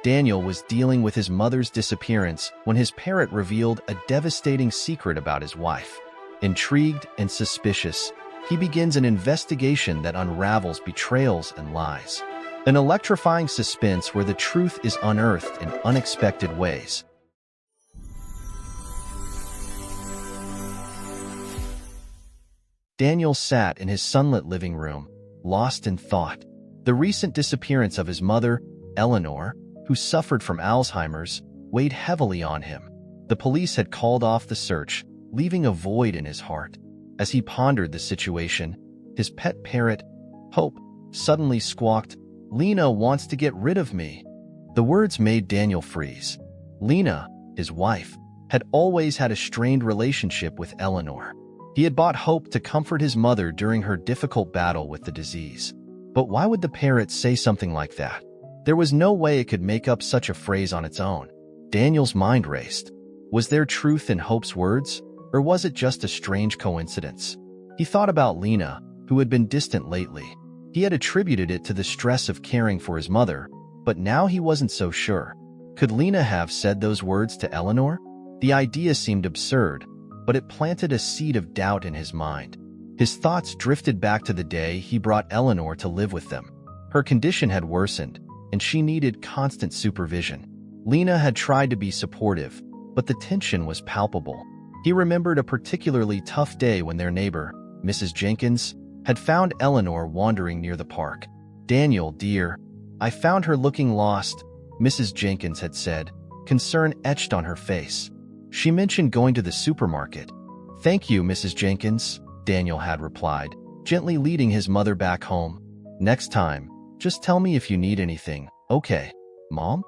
Daniel was dealing with his mother's disappearance when his parrot revealed a devastating secret about his wife. Intrigued and suspicious, he begins an investigation that unravels betrayals and lies. An electrifying suspense where the truth is unearthed in unexpected ways. Daniel sat in his sunlit living room, lost in thought. The recent disappearance of his mother, Eleanor, who suffered from Alzheimer's, weighed heavily on him. The police had called off the search, leaving a void in his heart. As he pondered the situation, his pet parrot, Hope, suddenly squawked, "Lena wants to get rid of me." The words made Daniel freeze. Lena, his wife, had always had a strained relationship with Eleanor. He had bought Hope to comfort his mother during her difficult battle with the disease. But why would the parrot say something like that? There was no way it could make up such a phrase on its own. Daniel's mind raced. Was there truth in Hope's words, or was it just a strange coincidence? He thought about Lena, who had been distant lately. He had attributed it to the stress of caring for his mother, but now he wasn't so sure. Could Lena have said those words to Eleanor? The idea seemed absurd, but it planted a seed of doubt in his mind. His thoughts drifted back to the day he brought Eleanor to live with them. Her condition had worsened, and she needed constant supervision. Lena had tried to be supportive, but the tension was palpable. He remembered a particularly tough day when their neighbor, Mrs. Jenkins, had found Eleanor wandering near the park. "Daniel, dear, I found her looking lost," Mrs. Jenkins had said, concern etched on her face. She mentioned going to the supermarket. "Thank you, Mrs. Jenkins," Daniel had replied, gently leading his mother back home. "Next time, just tell me if you need anything, okay, Mom?"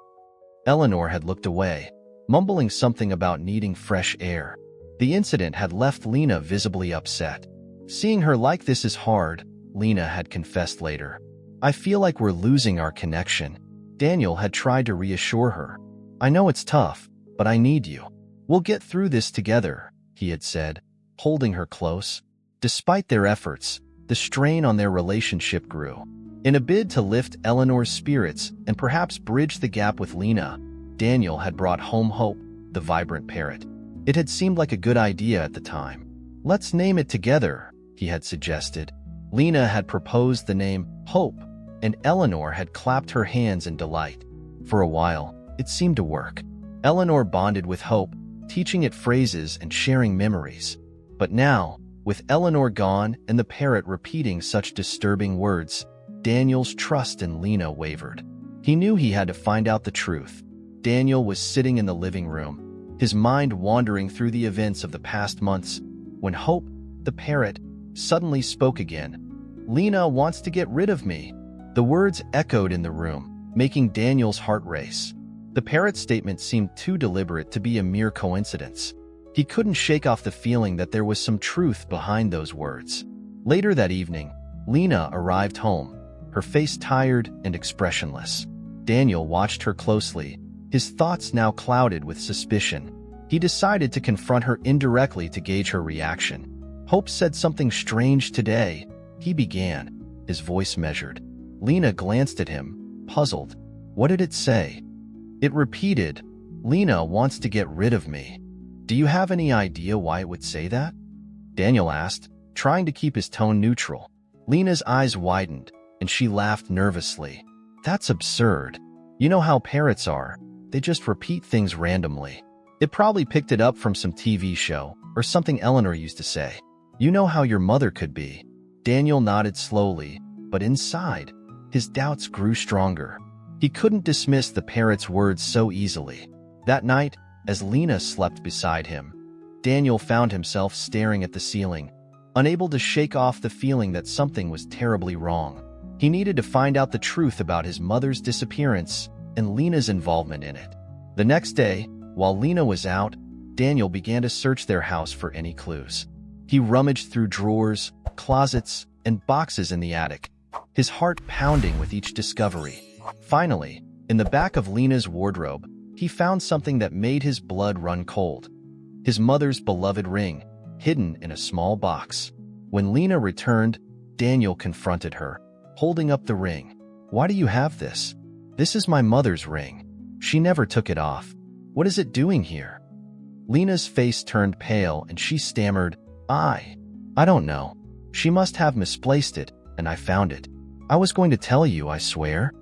Eleanor had looked away, mumbling something about needing fresh air. The incident had left Lena visibly upset. "Seeing her like this is hard," Lena had confessed later. "I feel like we're losing our connection." Daniel had tried to reassure her. "I know it's tough, but I need you. We'll get through this together," he had said, holding her close. Despite their efforts, the strain on their relationship grew. In a bid to lift Eleanor's spirits and perhaps bridge the gap with Lena, Daniel had brought home Hope, the vibrant parrot. It had seemed like a good idea at the time. "Let's name it together," he had suggested. Lena had proposed the name Hope, and Eleanor had clapped her hands in delight. For a while, it seemed to work. Eleanor bonded with Hope, teaching it phrases and sharing memories. But now, with Eleanor gone and the parrot repeating such disturbing words, Daniel's trust in Lena wavered. He knew he had to find out the truth. Daniel was sitting in the living room, his mind wandering through the events of the past months, when Hope, the parrot, suddenly spoke again. "Lena wants to get rid of me." The words echoed in the room, making Daniel's heart race. The parrot's statement seemed too deliberate to be a mere coincidence. He couldn't shake off the feeling that there was some truth behind those words. Later that evening, Lena arrived home, her face tired and expressionless. Daniel watched her closely, his thoughts now clouded with suspicion. He decided to confront her indirectly to gauge her reaction. "Hope said something strange today," he began, his voice measured. Lena glanced at him, puzzled. "What did it say?" It repeated, "Lena wants to get rid of me." "Do you have any idea why it would say that?" Daniel asked, trying to keep his tone neutral. Lena's eyes widened, and she laughed nervously. "That's absurd. You know how parrots are. They just repeat things randomly. It probably picked it up from some TV show, or something Eleanor used to say. You know how your mother could be." Daniel nodded slowly, but inside, his doubts grew stronger. He couldn't dismiss the parrot's words so easily. That night, as Lena slept beside him, Daniel found himself staring at the ceiling, unable to shake off the feeling that something was terribly wrong. He needed to find out the truth about his mother's disappearance and Lena's involvement in it. The next day, while Lena was out, Daniel began to search their house for any clues. He rummaged through drawers, closets, and boxes in the attic, his heart pounding with each discovery. Finally, in the back of Lena's wardrobe, he found something that made his blood run cold. His mother's beloved ring, hidden in a small box. When Lena returned, Daniel confronted her, holding up the ring. "Why do you have this?" "This is my mother's ring." She never took it off. What is it doing here? Lena's face turned pale and she stammered, I don't know. She must have misplaced it, and I found it. I was going to tell you, I swear.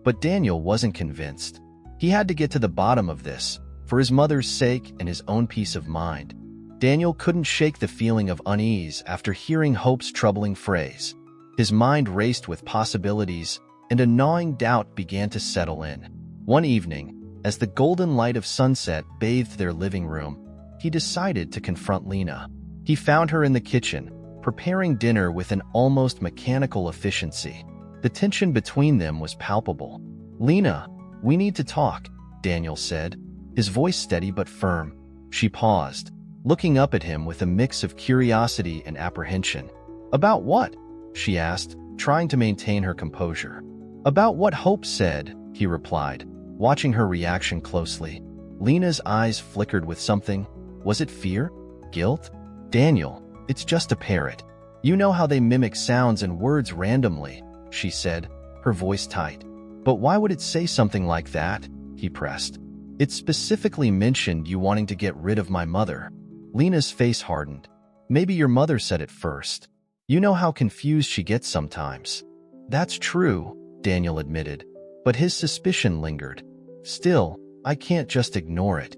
But Daniel wasn't convinced. He had to get to the bottom of this, for his mother's sake and his own peace of mind. Daniel couldn't shake the feeling of unease after hearing Hope's troubling phrase. His mind raced with possibilities, and a gnawing doubt began to settle in. One evening, as the golden light of sunset bathed their living room, he decided to confront Lena. He found her in the kitchen, preparing dinner with an almost mechanical efficiency. The tension between them was palpable. "Lena, we need to talk," Daniel said, his voice steady but firm. She paused, looking up at him with a mix of curiosity and apprehension. "About what?" she asked, trying to maintain her composure. "About what Hope said," he replied, watching her reaction closely. Lena's eyes flickered with something. Was it fear? Guilt? "Daniel, it's just a parrot. You know how they mimic sounds and words randomly," she said, her voice tight. "But why would it say something like that?" he pressed. "It specifically mentioned you wanting to get rid of my mother." Lena's face hardened. "Maybe your mother said it first. You know how confused she gets sometimes." "That's true," Daniel admitted, but his suspicion lingered. "Still, I can't just ignore it."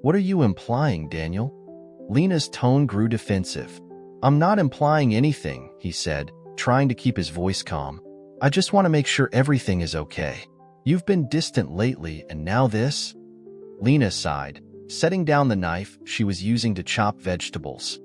"What are you implying, Daniel?" Lena's tone grew defensive. "I'm not implying anything," he said, trying to keep his voice calm. "I just want to make sure everything is okay. You've been distant lately, and now this?" Lena sighed, setting down the knife she was using to chop vegetables.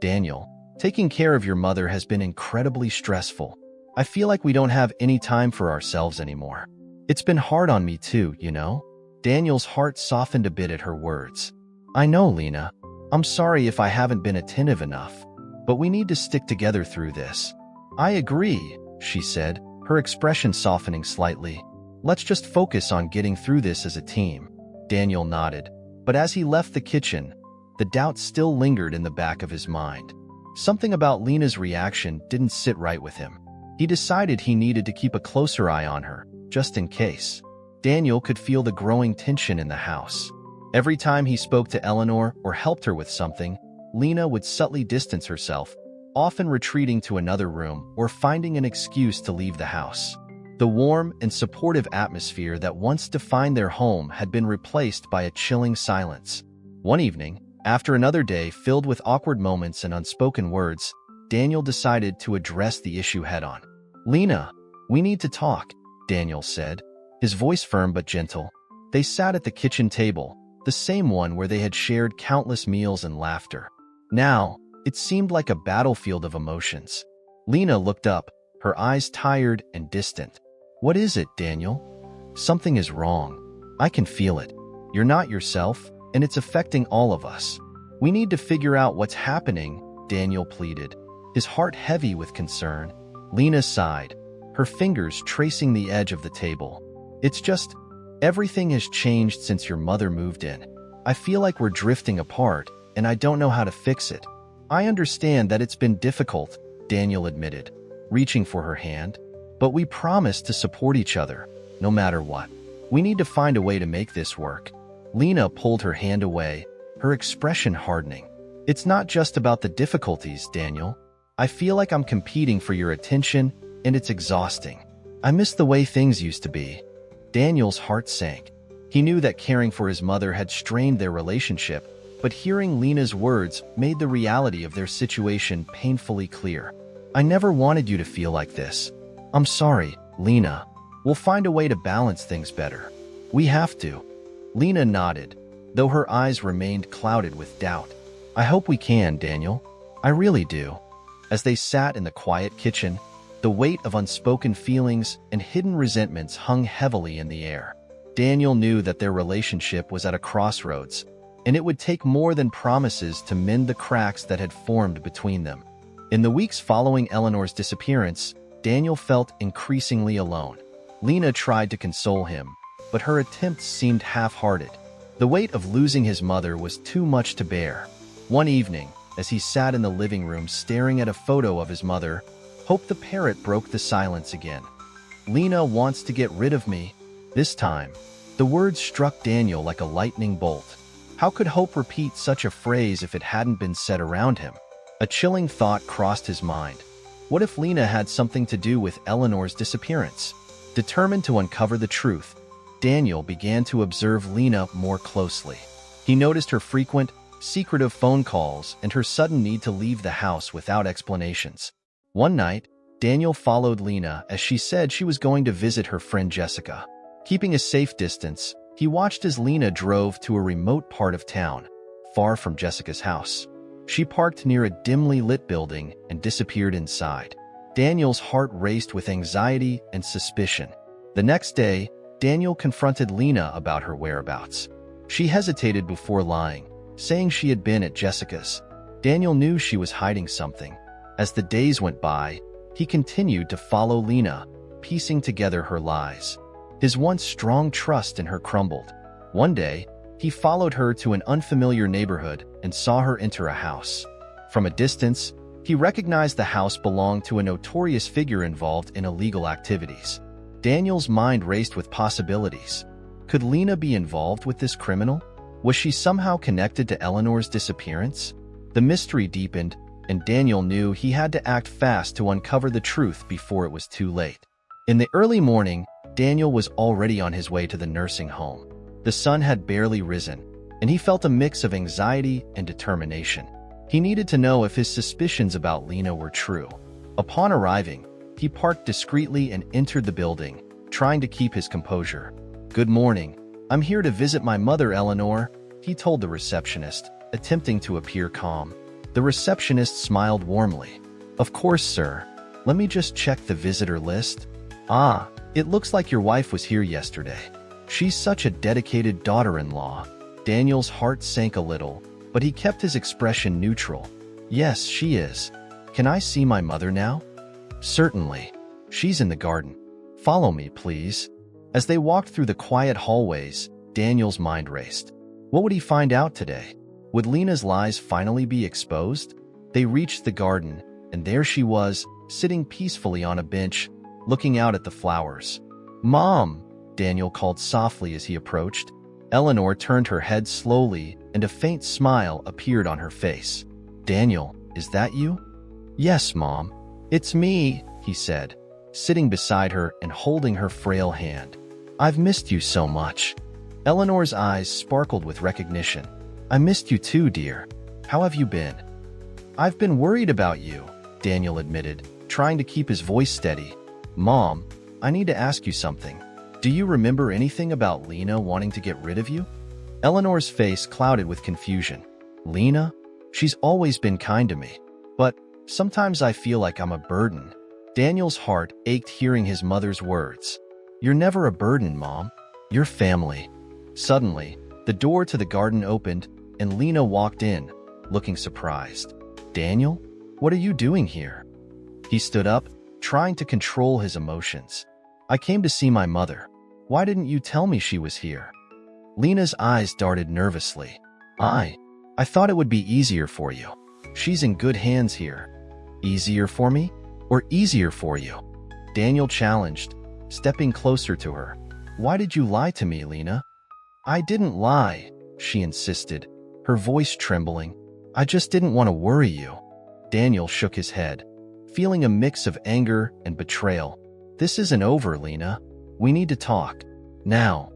"Daniel, taking care of your mother has been incredibly stressful. I feel like we don't have any time for ourselves anymore. It's been hard on me too, you know?" Daniel's heart softened a bit at her words. "I know, Lena. I'm sorry if I haven't been attentive enough, but we need to stick together through this." "I agree," she said, her expression softening slightly. "Let's just focus on getting through this as a team." Daniel nodded, but as he left the kitchen, the doubt still lingered in the back of his mind. Something about Lena's reaction didn't sit right with him. He decided he needed to keep a closer eye on her, just in case. Daniel could feel the growing tension in the house. Every time he spoke to Eleanor or helped her with something, Lena would subtly distance herself, often retreating to another room or finding an excuse to leave the house. The warm and supportive atmosphere that once defined their home had been replaced by a chilling silence. One evening, after another day filled with awkward moments and unspoken words, Daniel decided to address the issue head-on. "Lena, we need to talk," Daniel said, his voice firm but gentle. They sat at the kitchen table, the same one where they had shared countless meals and laughter. Now, it seemed like a battlefield of emotions. Lena looked up, her eyes tired and distant. "What is it, Daniel?" "Something is wrong. I can feel it. You're not yourself, and it's affecting all of us. We need to figure out what's happening," Daniel pleaded, his heart heavy with concern. Lena sighed, her fingers tracing the edge of the table. "It's just, everything has changed since your mother moved in. I feel like we're drifting apart, and I don't know how to fix it." "I understand that it's been difficult," Daniel admitted, reaching for her hand. "But we promised to support each other, no matter what. We need to find a way to make this work." Lena pulled her hand away, her expression hardening. "It's not just about the difficulties, Daniel. I feel like I'm competing for your attention, and it's exhausting. I miss the way things used to be." Daniel's heart sank. He knew that caring for his mother had strained their relationship, but hearing Lena's words made the reality of their situation painfully clear. "I never wanted you to feel like this. I'm sorry, Lena. We'll find a way to balance things better. We have to." Lena nodded, though her eyes remained clouded with doubt. "I hope we can, Daniel. I really do." As they sat in the quiet kitchen, the weight of unspoken feelings and hidden resentments hung heavily in the air. Daniel knew that their relationship was at a crossroads, and it would take more than promises to mend the cracks that had formed between them. In the weeks following Eleanor's disappearance, Daniel felt increasingly alone. Lena tried to console him, but her attempts seemed half-hearted. The weight of losing his mother was too much to bear. One evening, as he sat in the living room staring at a photo of his mother, Hope the parrot broke the silence again. "Lena wants to get rid of me. This time, The words struck Daniel like a lightning bolt. How could Hope repeat such a phrase if it hadn't been said around him? A chilling thought crossed his mind. What if Lena had something to do with Eleanor's disappearance? Determined to uncover the truth, Daniel began to observe Lena more closely. He noticed her frequent, secretive phone calls and her sudden need to leave the house without explanations. One night, Daniel followed Lena as she said she was going to visit her friend Jessica. Keeping a safe distance, he watched as Lena drove to a remote part of town, far from Jessica's house. She parked near a dimly lit building and disappeared inside. Daniel's heart raced with anxiety and suspicion. The next day, Daniel confronted Lena about her whereabouts. She hesitated before lying, saying she had been at Jessica's. Daniel knew she was hiding something. As the days went by, he continued to follow Lena, piecing together her lies. His once strong trust in her crumbled. One day, he followed her to an unfamiliar neighborhood and saw her enter a house. From a distance, he recognized the house belonged to a notorious figure involved in illegal activities. Daniel's mind raced with possibilities. Could Lena be involved with this criminal? Was she somehow connected to Eleanor's disappearance? The mystery deepened, and Daniel knew he had to act fast to uncover the truth before it was too late. In the early morning, Daniel was already on his way to the nursing home. The sun had barely risen, and he felt a mix of anxiety and determination. He needed to know if his suspicions about Lena were true. Upon arriving, he parked discreetly and entered the building, trying to keep his composure. "Good morning. I'm here to visit my mother, Eleanor," he told the receptionist, attempting to appear calm. The receptionist smiled warmly. "Of course, sir. Let me just check the visitor list. Ah, it looks like your wife was here yesterday. She's such a dedicated daughter-in-law." Daniel's heart sank a little, but he kept his expression neutral. "Yes, she is. Can I see my mother now?" "Certainly. She's in the garden. Follow me, please." As they walked through the quiet hallways, Daniel's mind raced. What would he find out today? Would Lena's lies finally be exposed? They reached the garden, and there she was, sitting peacefully on a bench, looking out at the flowers. "Mom!" Daniel called softly as he approached. Eleanor turned her head slowly, and a faint smile appeared on her face. "Daniel, is that you?" "Yes, Mom. It's me," he said, sitting beside her and holding her frail hand. "I've missed you so much." Eleanor's eyes sparkled with recognition. "I missed you too, dear. How have you been?" "I've been worried about you," Daniel admitted, trying to keep his voice steady. "Mom, I need to ask you something. Do you remember anything about Lena wanting to get rid of you?" Eleanor's face clouded with confusion. "Lena? She's always been kind to me. But sometimes I feel like I'm a burden." Daniel's heart ached hearing his mother's words. "You're never a burden, Mom. You're family." Suddenly, the door to the garden opened, and Lena walked in, looking surprised. "Daniel, what are you doing here?" He stood up, trying to control his emotions. "I came to see my mother. Why didn't you tell me she was here?" Lena's eyes darted nervously. I thought it would be easier for you. She's in good hands here." "Easier for me? Or easier for you?" Daniel challenged, stepping closer to her. "Why did you lie to me, Lena?" "I didn't lie," she insisted, her voice trembling. "I just didn't want to worry you." Daniel shook his head, feeling a mix of anger and betrayal. "This isn't over, Lena. We need to talk. Now."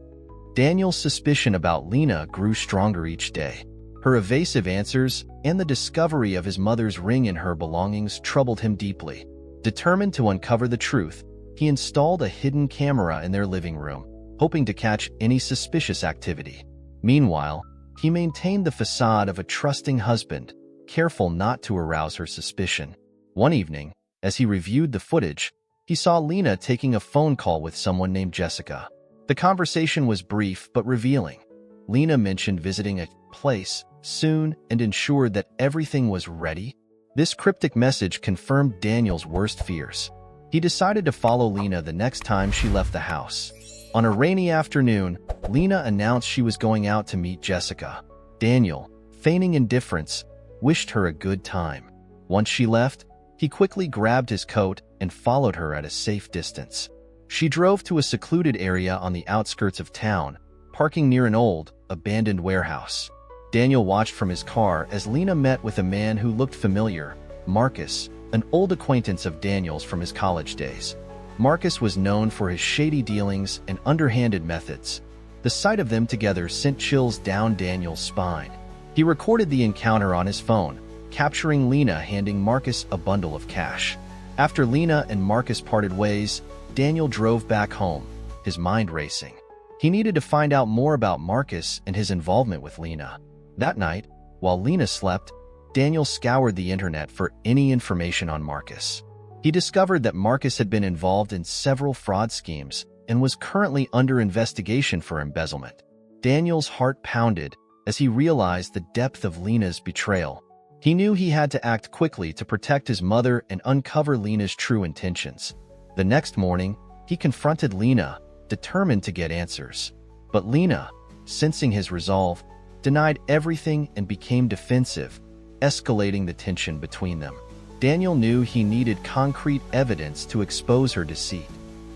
Daniel's suspicion about Lena grew stronger each day. Her evasive answers and the discovery of his mother's ring in her belongings troubled him deeply. Determined to uncover the truth, he installed a hidden camera in their living room, hoping to catch any suspicious activity. Meanwhile, he maintained the facade of a trusting husband, careful not to arouse her suspicion. One evening, as he reviewed the footage, he saw Lena taking a phone call with someone named Jessica. The conversation was brief but revealing. Lena mentioned visiting a place soon and ensured that everything was ready. This cryptic message confirmed Daniel's worst fears. He decided to follow Lena the next time she left the house. On a rainy afternoon, Lena announced she was going out to meet Jessica. Daniel, feigning indifference, wished her a good time. Once she left, he quickly grabbed his coat and followed her at a safe distance. She drove to a secluded area on the outskirts of town, parking near an old, abandoned warehouse. Daniel watched from his car as Lena met with a man who looked familiar, Marcus, an old acquaintance of Daniel's from his college days. Marcus was known for his shady dealings and underhanded methods. The sight of them together sent chills down Daniel's spine. He recorded the encounter on his phone, capturing Lena handing Marcus a bundle of cash. After Lena and Marcus parted ways, Daniel drove back home, his mind racing. He needed to find out more about Marcus and his involvement with Lena. That night, while Lena slept, Daniel scoured the internet for any information on Marcus. He discovered that Marcus had been involved in several fraud schemes and was currently under investigation for embezzlement. Daniel's heart pounded as he realized the depth of Lena's betrayal. He knew he had to act quickly to protect his mother and uncover Lena's true intentions. The next morning, he confronted Lena, determined to get answers. But Lena, sensing his resolve, denied everything and became defensive, escalating the tension between them. Daniel knew he needed concrete evidence to expose her deceit.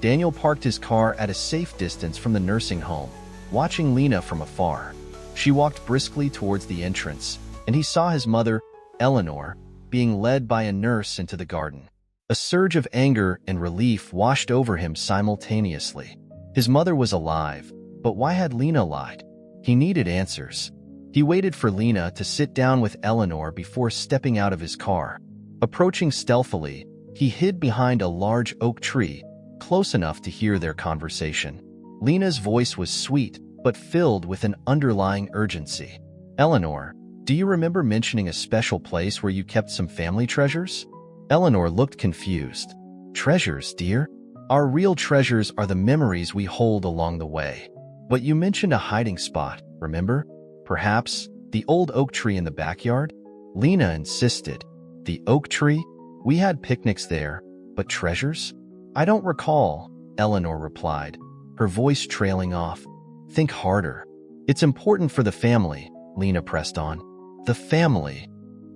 Daniel parked his car at a safe distance from the nursing home, watching Lena from afar. She walked briskly towards the entrance, and he saw his mother, Eleanor, being led by a nurse into the garden. A surge of anger and relief washed over him simultaneously. His mother was alive, but why had Lena lied? He needed answers. He waited for Lena to sit down with Eleanor before stepping out of his car. Approaching stealthily, he hid behind a large oak tree, close enough to hear their conversation. Lena's voice was sweet, but filled with an underlying urgency. "Eleanor, do you remember mentioning a special place where you kept some family treasures?" Eleanor looked confused. "Treasures, dear? Our real treasures are the memories we hold along the way. But you mentioned a hiding spot, remember? Perhaps the old oak tree in the backyard?" Lena insisted. "The oak tree? We had picnics there, but treasures? I don't recall," Eleanor replied, her voice trailing off. "Think harder. It's important for the family," Lena pressed on. "The family."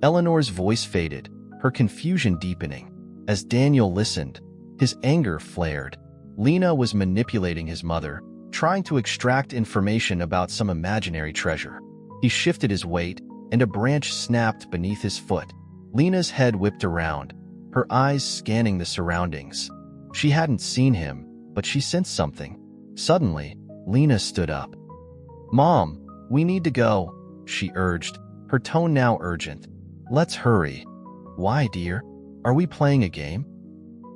Eleanor's voice faded, her confusion deepening. As Daniel listened, his anger flared. Lena was manipulating his mother, trying to extract information about some imaginary treasure. He shifted his weight, and a branch snapped beneath his foot. Lena's head whipped around, her eyes scanning the surroundings. She hadn't seen him, but she sensed something. Suddenly, Lena stood up. "Mom, we need to go," she urged, her tone now urgent. "Let's hurry." "Why, dear? Are we playing a game?"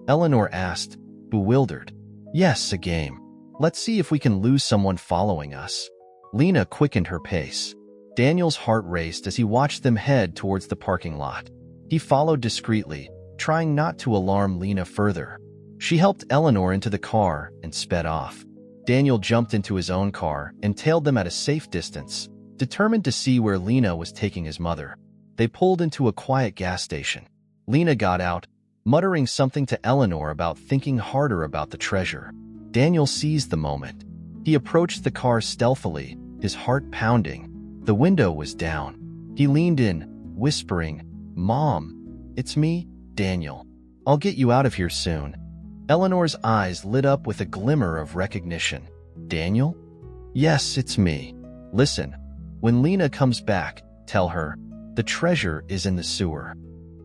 Eleanor asked, bewildered. "Yes, a game. Let's see if we can lose someone following us." Lena quickened her pace. Daniel's heart raced as he watched them head towards the parking lot. He followed discreetly, trying not to alarm Lena further. She helped Eleanor into the car and sped off. Daniel jumped into his own car and tailed them at a safe distance, determined to see where Lena was taking his mother. They pulled into a quiet gas station. Lena got out, muttering something to Eleanor about thinking harder about the treasure. Daniel seized the moment. He approached the car stealthily, his heart pounding. The window was down. He leaned in, whispering, "Mom, it's me, Daniel. I'll get you out of here soon." Eleanor's eyes lit up with a glimmer of recognition. "Daniel?" "Yes, it's me. Listen, when Lena comes back, tell her, the treasure is in the sewer."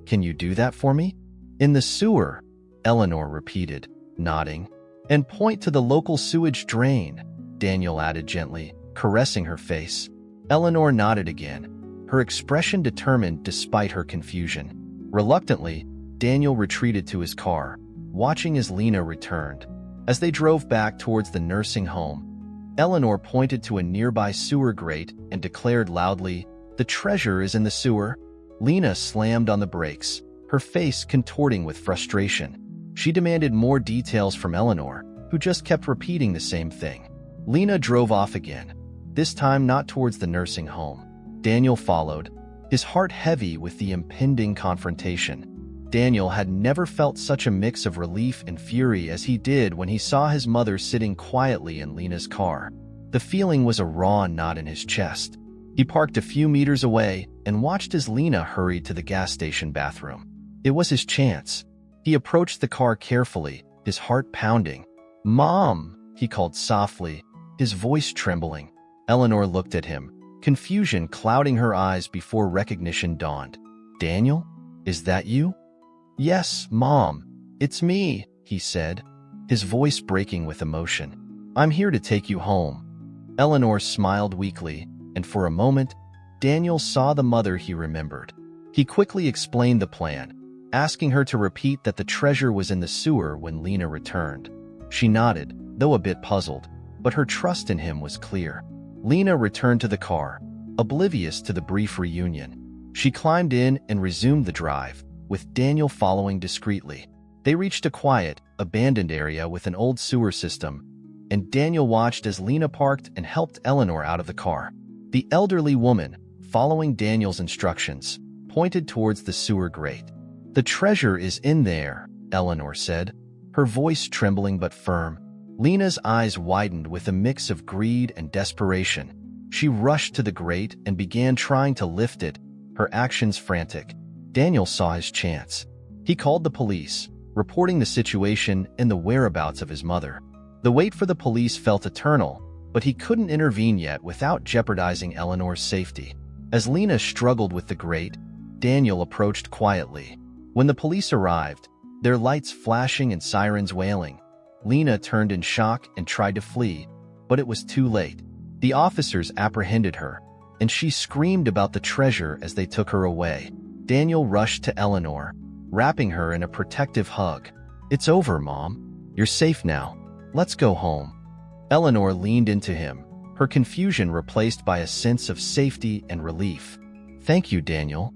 "Can you do that for me?" "In the sewer," Eleanor repeated, nodding. "And point to the local sewage drain," Daniel added gently, caressing her face. Eleanor nodded again, her expression determined despite her confusion. Reluctantly, Daniel retreated to his car, watching as Lena returned. As they drove back towards the nursing home, Eleanor pointed to a nearby sewer grate and declared loudly, "The treasure is in the sewer." Lena slammed on the brakes, her face contorting with frustration. She demanded more details from Eleanor, who just kept repeating the same thing. Lena drove off again, this time not towards the nursing home. Daniel followed, his heart heavy with the impending confrontation. Daniel had never felt such a mix of relief and fury as he did when he saw his mother sitting quietly in Lena's car. The feeling was a raw knot in his chest. He parked a few meters away and watched as Lena hurried to the gas station bathroom. It was his chance. He approached the car carefully, his heart pounding. "Mom," he called softly, his voice trembling. Eleanor looked at him, confusion clouding her eyes before recognition dawned. "Daniel? Is that you?" "Yes, Mom. It's me," he said, his voice breaking with emotion. "I'm here to take you home." Eleanor smiled weakly, and for a moment, Daniel saw the mother he remembered. He quickly explained the plan, asking her to repeat that the treasure was in the sewer when Lena returned. She nodded, though a bit puzzled, but her trust in him was clear. Lena returned to the car, oblivious to the brief reunion. She climbed in and resumed the drive, with Daniel following discreetly. They reached a quiet, abandoned area with an old sewer system, and Daniel watched as Lena parked and helped Eleanor out of the car. The elderly woman, following Daniel's instructions, pointed towards the sewer grate. "The treasure is in there," Eleanor said, her voice trembling but firm. Lena's eyes widened with a mix of greed and desperation. She rushed to the grate and began trying to lift it, her actions frantic. Daniel saw his chance. He called the police, reporting the situation and the whereabouts of his mother. The wait for the police felt eternal, but he couldn't intervene yet without jeopardizing Eleanor's safety. As Lena struggled with the grate, Daniel approached quietly. When the police arrived, their lights flashing and sirens wailing, Lena turned in shock and tried to flee, but it was too late. The officers apprehended her, and she screamed about the treasure as they took her away. Daniel rushed to Eleanor, wrapping her in a protective hug. "It's over, Mom. You're safe now. Let's go home." Eleanor leaned into him, her confusion replaced by a sense of safety and relief. "Thank you, Daniel."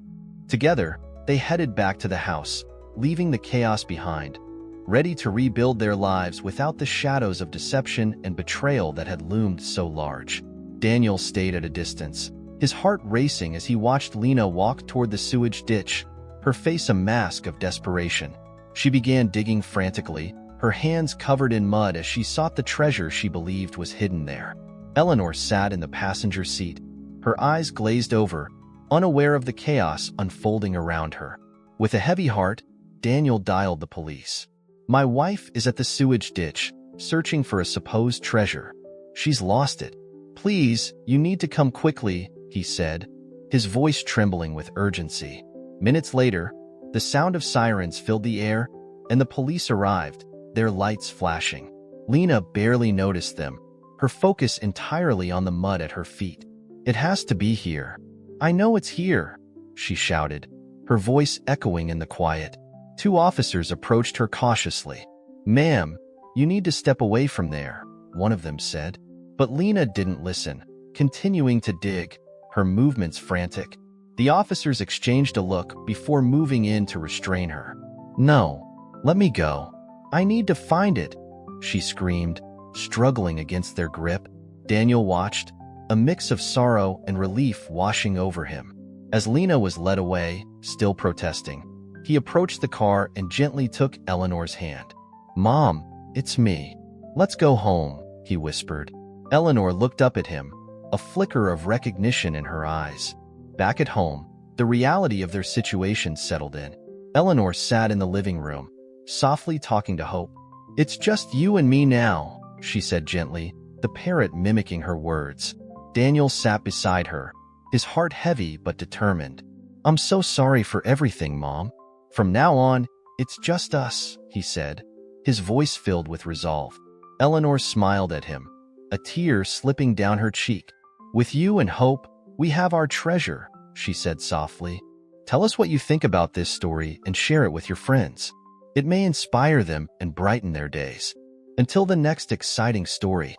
Together, they headed back to the house, leaving the chaos behind, ready to rebuild their lives without the shadows of deception and betrayal that had loomed so large. Daniel stayed at a distance, his heart racing as he watched Lena walk toward the sewage ditch, her face a mask of desperation. She began digging frantically, her hands covered in mud as she sought the treasure she believed was hidden there. Eleanor sat in the passenger seat, her eyes glazed over, unaware of the chaos unfolding around her. With a heavy heart, Daniel dialed the police. "My wife is at the sewage ditch, searching for a supposed treasure. She's lost it. Please, you need to come quickly," he said, his voice trembling with urgency. Minutes later, the sound of sirens filled the air, and the police arrived, their lights flashing. Lena barely noticed them, her focus entirely on the mud at her feet. "It has to be here. I know it's here," she shouted, her voice echoing in the quiet. Two officers approached her cautiously. "Ma'am, you need to step away from there," one of them said. But Lena didn't listen, continuing to dig, her movements frantic. The officers exchanged a look before moving in to restrain her. "No, let me go. I need to find it," she screamed, struggling against their grip. Daniel watched, a mix of sorrow and relief washing over him. As Lena was led away, still protesting, he approached the car and gently took Eleanor's hand. "Mom, it's me. Let's go home," he whispered. Eleanor looked up at him, a flicker of recognition in her eyes. Back at home, the reality of their situation settled in. Eleanor sat in the living room, softly talking to Hope. "It's just you and me now," she said gently, the parrot mimicking her words. Daniel sat beside her, his heart heavy but determined. "I'm so sorry for everything, Mom. From now on, it's just us," he said, his voice filled with resolve. Eleanor smiled at him, a tear slipping down her cheek. "With you and Hope, we have our treasure," she said softly. "Tell us what you think about this story and share it with your friends. It may inspire them and brighten their days. Until the next exciting story."